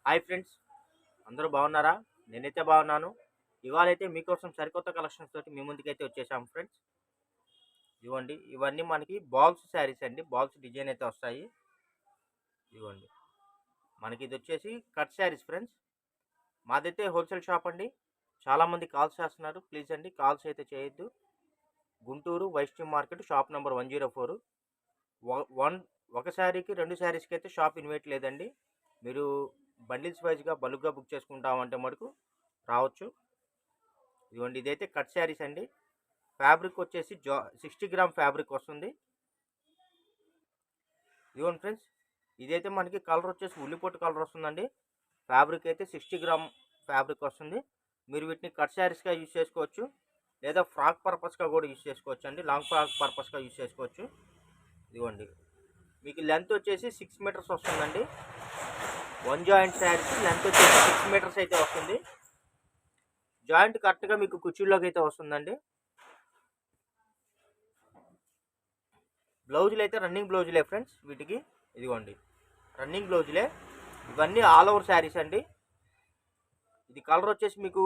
Hi friends, అందరూ బాగున్నారా? నేనైతే బాగున్నాను. ఇవాళైతే మీకోసం సరికొత్త కలెక్షన్స్ తోటి మీ ముందుకైతే వచ్చేసాం ఫ్రెండ్స్. ఇవ్వండి, ఇవన్నీ మనకి బాల్స్ శారీస్ అండి. బాల్స్ డిజైన్ అయితే వస్తాయి. ఇవ్వండి, మనకి ఇది వచ్చేసి కట్ శారీస్ ఫ్రెండ్స్. మాదైతే హోల్సేల్ షాప్ అండి. చాలామంది కాల్స్ చేస్తున్నారు. ప్లీజ్ అండి, కాల్స్ అయితే చేయొద్దు. Guntur Vaishnav market, shop number 104. One ఒక శారీకి 2 శారీస్కి అయితే షాప్ ఇన్వైట్ లేదండి. మీరు బండిల్స్ వైజ్గా బల్క్గా బుక్ చేసుకుంటామంటే మటుకు రావచ్చు. ఇదిగోండి, ఇదైతే కట్ శారీస్ అండి. ఫ్యాబ్రిక్ వచ్చేసి 60 గ్రామ్ ఫ్యాబ్రిక్ వస్తుంది. ఇదిగోండి ఫ్రెండ్స్, ఇదైతే మనకి కలర్ వచ్చేసి ఉల్లిపొట్టు కలర్ వస్తుందండి. ఫ్యాబ్రిక్ అయితే 60 గ్రామ్ ఫ్యాబ్రిక్ వస్తుంది. మీరు వీటిని కట్ శారీస్గా యూజ్ చేసుకోవచ్చు, లేదా ఫ్రాక్ పర్పస్గా కూడా యూజ్ చేసుకోవచ్చు అండి. లాంగ్ ఫ్రాక్ పర్పస్గా యూజ్ చేసుకోవచ్చు. ఇదిగోండి, మీకు లెంత్ వచ్చేసి 6 మీటర్స్ వస్తుందండి. 1 జాయింట్ శారీస్ లెంత్ వచ్చేసి 6 మీటర్స్ అయితే వస్తుంది. జాయింట్ కరెక్ట్గా మీకు కుర్చీలోకి అయితే వస్తుందండి. బ్లౌజులు అయితే రన్నింగ్ బ్లౌజులే ఫ్రెండ్స్ వీటికి. ఇదిగోండి, రన్నింగ్ బ్లౌజులే. ఇవన్నీ ఆల్ ఓవర్ శారీస్ అండి. ఇది కలర్ వచ్చేసి మీకు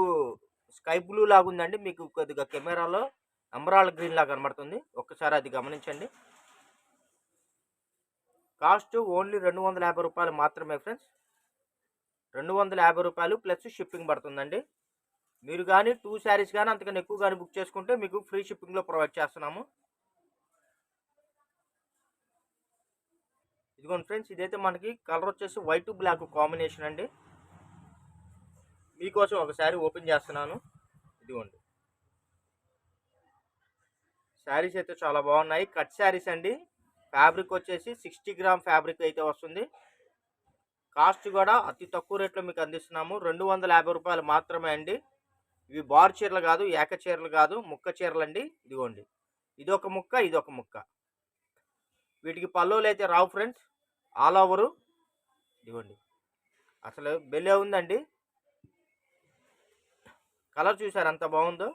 స్కై బ్లూ లాగా ఉందండి. మీకు కొద్దిగా కెమెరాలో అంబరాల్ గ్రీన్ లాగా కనబడుతుంది. ఒక్కసారి అది గమనించండి. కాస్ట్ ఓన్లీ 250 రూపాయలు మాత్రమే ఫ్రెండ్స్. 250 రూపాయలు ప్లస్ షిప్పింగ్ పడుతుందండి. మీరు కానీ 2 శారీస్ కానీ అంతకన్నా ఎక్కువ కానీ బుక్ చేసుకుంటే మీకు ఫ్రీ షిప్పింగ్లో ప్రొవైడ్ చేస్తున్నాము. ఇదిగోండి ఫ్రెండ్స్, ఇదైతే మనకి కలర్ వచ్చేసి వైట్ బ్లాక్ కాంబినేషన్ అండి. మీకోసం ఒక శారీ ఓపెన్ చేస్తున్నాను. ఇదిగోండి, శారీస్ అయితే చాలా బాగున్నాయి. కట్ శారీస్ అండి. ఫ్యాబ్రిక్ వచ్చేసి 60 గ్రామ్ ఫ్యాబ్రిక్ అయితే వస్తుంది. కాస్ట్ కూడా అతి తక్కువ రేట్లో మీకు అందిస్తున్నాము. 250 రూపాయలు మాత్రమే అండి. ఇవి బార్ చీరలు కాదు, ఏక చీరలు కాదు, ముక్క చీరలు అండి. ఇదిగోండి, ఇదొక ముక్క, ఇదొక ముక్క. వీటికి పల్లోలు అయితే రావు ఫ్రెండ్స్, ఆల్ ఓవరు. ఇదిగోండి, అసలు బెలే ఉందండి. కలర్ చూసారు ఎంత బాగుందో.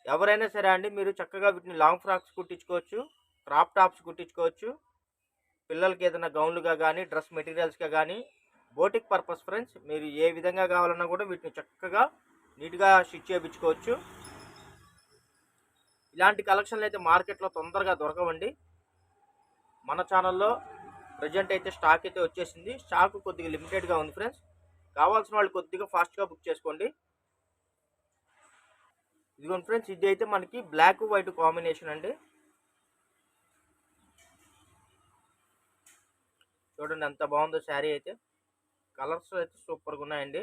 ఎవరైనా సరే అండి, మీరు చక్కగా వీటిని లాంగ్ ఫ్రాక్స్ కుట్టించుకోవచ్చు, క్రాప్ టాప్స్ కుట్టించుకోవచ్చు, పిల్లలకి ఏదైనా గౌన్లుగా కానీ, డ్రెస్ మెటీరియల్స్గా కానీ, బోటిక్ పర్పస్ ఫ్రెండ్స్. మీరు ఏ విధంగా కావాలన్నా కూడా వీటిని చక్కగా నీట్గా స్టిచ్ చేయించుకోవచ్చు. ఇలాంటి కలెక్షన్లు అయితే మార్కెట్లో తొందరగా దొరకవండి. మన ఛానల్లో ప్రజెంట్ అయితే స్టాక్ అయితే వచ్చేసింది. స్టాక్ కొద్దిగా లిమిటెడ్గా ఉంది ఫ్రెండ్స్. కావాల్సిన వాళ్ళు కొద్దిగా ఫాస్ట్గా బుక్ చేసుకోండి. ఇదిగోండి ఫ్రెండ్స్, ఇది అయితే మనకి బ్లాక్ వైట్ కాంబినేషన్ అండి. చూడండి ఎంత బాగుందో శారీ అయితే. కలర్స్ అయితే సూపర్గా ఉన్నాయండి.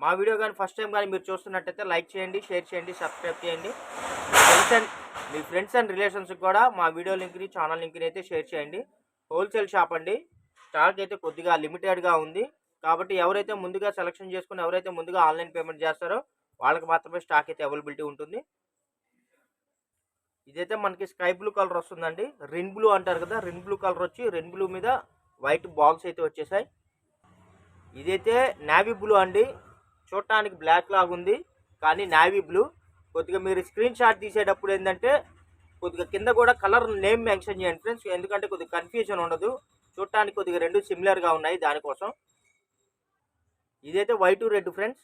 మా వీడియో కానీ ఫస్ట్ టైం కానీ మీరు చూస్తున్నట్టయితే లైక్ చేయండి, షేర్ చేయండి, సబ్స్క్రైబ్ చేయండి. మీ ఫ్రెండ్స్ అండ్ రిలేషన్స్కి కూడా మా వీడియో లింక్ని, ఛానల్ లింక్ని అయితే షేర్ చేయండి. హోల్సేల్ షాప్ అండి. స్టాక్ అయితే కొద్దిగా లిమిటెడ్గా ఉంది. కాబట్టి ఎవరైతే ముందుగా సెలెక్షన్ చేసుకుని, ఎవరైతే ముందుగా ఆన్లైన్ పేమెంట్ చేస్తారో వాళ్ళకి మాత్రమే స్టాక్ అయితే అవైలబిలిటీ ఉంటుంది. ఇదైతే మనకి స్కై బ్లూ కలర్ వస్తుందండి. రెయిన్ బ్లూ అంటారు కదా, రెయిన్ బ్లూ కలర్ వచ్చి రెయిన్ బ్లూ మీద వైట్ బాల్స్ అయితే వచ్చేసాయి. ఇదైతే నేవీ బ్లూ అండి. చూడటానికి బ్లాక్ లాగా ఉంది కానీ నేవీ బ్లూ. కొద్దిగా మీరు స్క్రీన్ షాట్ తీసేటప్పుడు ఏంటంటే కొద్దిగా కింద కూడా కలర్ నేమ్ మెన్షన్ చేయండి ఫ్రెండ్స్, ఎందుకంటే కొద్దిగా కన్ఫ్యూజన్ ఉండదు. చూడటానికి కొద్దిగా రెండు సిమిలర్గా ఉన్నాయి, దానికోసం. ఇదైతే వైట్ రెడ్ ఫ్రెండ్స్.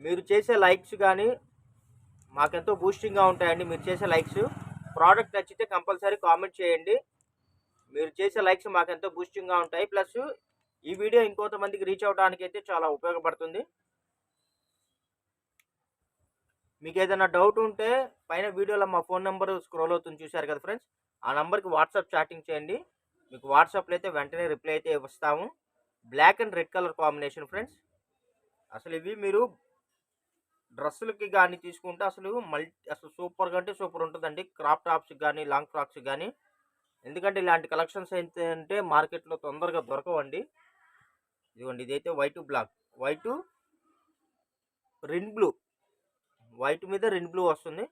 మీరు చేసే లైక్స్ కానీ మాకెంతో బూస్టింగ్గా ఉంటాయండి. మీరు చేసే లైక్స్, ప్రోడక్ట్ నచ్చితే కంపల్సరీ కామెంట్ చేయండి. మీరు చేసే లైక్స్ మాకెంతో బూస్టింగ్గా ఉంటాయి. ప్లస్ ఈ వీడియో ఇంకొంతమందికి రీచ్ అవడానికి అయితే చాలా ఉపయోగపడుతుంది. మీకు ఏదైనా డౌట్ ఉంటే పైన వీడియోలో మా ఫోన్ నెంబర్ స్క్రోల్ అవుతుంది, చూశారు కదా ఫ్రెండ్స్. ఆ నెంబర్కి వాట్సాప్ చాటింగ్ చేయండి. మీకు వాట్సాప్లో అయితే వెంటనే రిప్లై అయితే ఇస్తాము. Black and red colour combination friends. అసలు ఇవి మీరు డ్రెస్సులకి కానీ తీసుకుంటే అసలు సూపర్గా అంటే సూపర్ ఉంటుందండి. క్రాప్ టాప్స్కి కానీ, లాంగ్ ఫ్రాక్స్కి కానీ. ఎందుకంటే ఇలాంటి కలెక్షన్స్ ఏంటంటే మార్కెట్లో తొందరగా దొరకవండి. ఇదిగోండి, ఇదైతే వైట్ రెయిన్ బ్లూ, వైట్ మీద రెయిన్ బ్లూ వస్తుంది.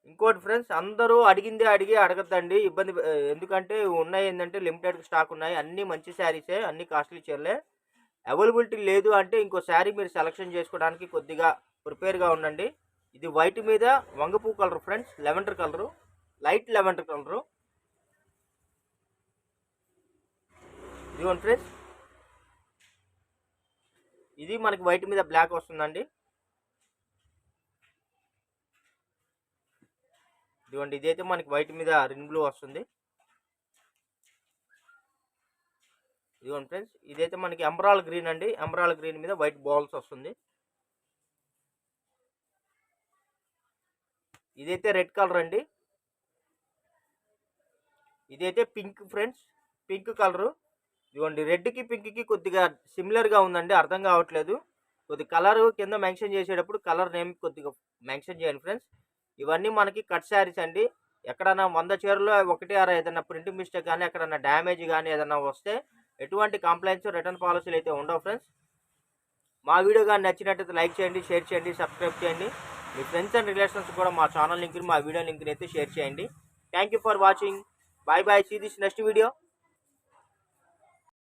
ఇంకోటి ఫ్రెండ్స్, అందరూ అడిగిందే అడగద్దండి, ఇబ్బంది. ఎందుకంటే ఉన్నాయి ఏంటంటే లిమిటెడ్ స్టాక్ ఉన్నాయి. అన్నీ మంచి శారీసే, అన్ని కాస్ట్లీ చీరలే. అవైలబిలిటీ లేదు అంటే ఇంకో శారీ మీరు సెలెక్షన్ చేసుకోవడానికి కొద్దిగా ప్రిపేర్గా ఉండండి. ఇది వైట్ మీద వంగపూ colour friends, lavender colour, light lavender colour. ఇదిగోండి ఫ్రెండ్స్, ఇది మనకి వైట్ మీద బ్లాక్ వస్తుందండి. ఇదిగోండి, ఇదైతే మనకి వైట్ మీద రిన్ బ్లూ వస్తుంది. ఇదిగోండి ఫ్రెండ్స్, ఇదైతే మనకి ఎంబ్రాల్ గ్రీన్ అండి. ఎంబ్రాల్ గ్రీన్ మీద వైట్ బాల్స్ వస్తుంది. ఇదైతే రెడ్ కలర్ అండి. ఇదైతే పింక్ ఫ్రెండ్స్, పింక్ కలరు. ఇదిగోండి, రెడ్కి పింక్కి కొద్దిగా సిమిలర్గా ఉందండి, అర్థం కావట్లేదు. కొద్ది కలర్ కింద మెన్షన్ చేసేటప్పుడు కలర్ నేమ్ కొద్దిగా మెన్షన్ చేయండి ఫ్రెండ్స్. ఇవన్నీ మనకి కట్ శారీస్ అండి. ఎక్కడన్నా 100 చీరలో ఒకటి ఆరా ఏదైనా ప్రింట్ మిస్టేక్ కానీ ఎక్కడన్నా డ్యామేజ్ కానీ ఏదైనా వస్తే ఎటువంటి కంప్లైంట్స్, రిటర్న్ పాలసీలు అయితే ఉండవు ఫ్రెండ్స్. మా వీడియో కానీ నచ్చినట్టయితే లైక్ చేయండి, షేర్ చేయండి, సబ్స్క్రైబ్ చేయండి. మీ ఫ్రెండ్స్ అండ్ రిలేషన్స్ కూడా మా ఛానల్ లింక్ని, మా వీడియో లింక్ని అయితే షేర్ చేయండి. Thank you for watching. Bye bye. See this next video.